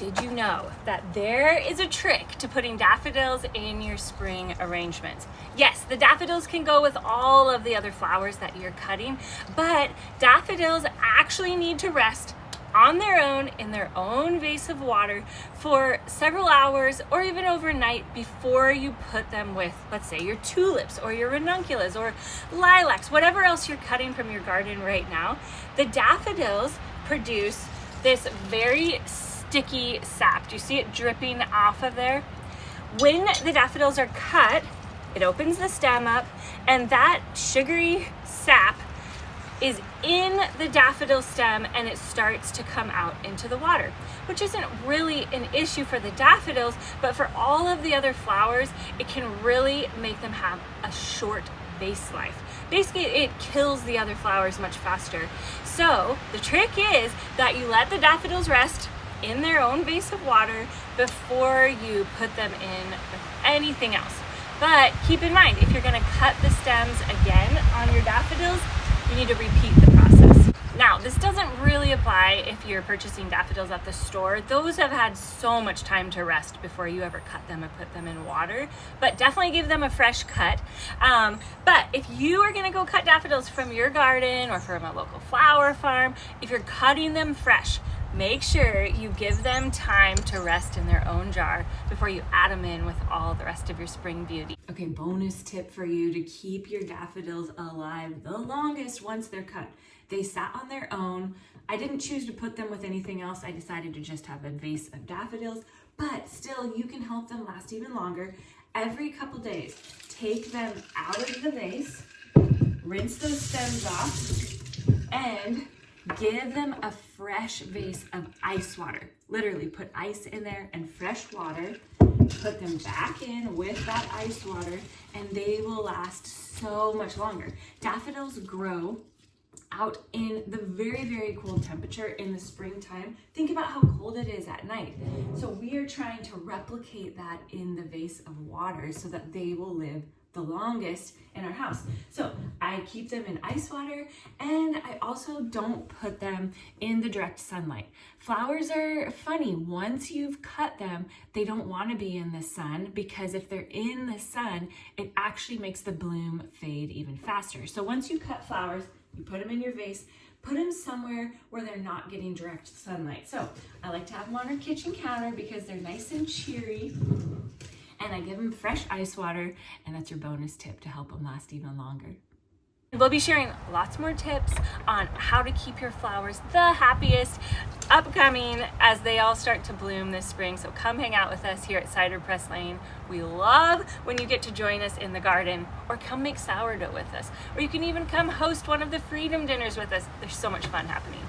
Did you know that there is a trick to putting daffodils in your spring arrangements? Yes, the daffodils can go with all of the other flowers that you're cutting, but daffodils actually need to rest on their own in their own vase of water for several hours or even overnight before you put them with, let's say, your tulips or your ranunculus or lilacs, whatever else you're cutting from your garden right now. The daffodils produce this very sticky sap. Do you see it dripping off of there? When the daffodils are cut, it opens the stem up and that sugary sap is in the daffodil stem and it starts to come out into the water, which isn't really an issue for the daffodils, but for all of the other flowers, it can really make them have a short vase life. Basically, it kills the other flowers much faster. So the trick is that you let the daffodils rest in their own vase of water before you put them in with anything else. But keep in mind, if you're going to cut the stems again on your daffodils, you need to repeat the process. Now, this doesn't really apply if you're purchasing daffodils at the store. Those have had so much time to rest before you ever cut them and put them in water, but definitely give them a fresh cut. But if you are gonna go cut daffodils from your garden or from a local flower farm, if you're cutting them fresh, make sure you give them time to rest in their own jar before you add them in with all the rest of your spring beauty. Okay, bonus tip for you to keep your daffodils alive the longest once they're cut. They sat on their own. I didn't choose to put them with anything else. I decided to just have a vase of daffodils, but still you can help them last even longer. Every couple days, take them out of the vase, rinse those stems off, and give them a fresh vase of ice water. Literally put ice in there and fresh water, put them back in with that ice water, and they will last so much longer. Daffodils grow out in the very, very cold temperature in the springtime. Think about how cold it is at night. So we are trying to replicate that in the vase of water so that they will live the longest in our house. So I keep them in ice water, and I also don't put them in the direct sunlight. Flowers are funny. Once you've cut them, they don't want to be in the sun, because if they're in the sun, it actually makes the bloom fade even faster. So once you cut flowers, you put them in your vase, put them somewhere where they're not getting direct sunlight. So I like to have them on our kitchen counter because they're nice and cheery. And I give them fresh ice water, and that's your bonus tip to help them last even longer. We'll be sharing lots more tips on how to keep your flowers the happiest upcoming as they all start to bloom this spring. So come hang out with us here at Cider Press Lane. We love when you get to join us in the garden, or come make sourdough with us, or you can even come host one of the freedom dinners with us. There's so much fun happening.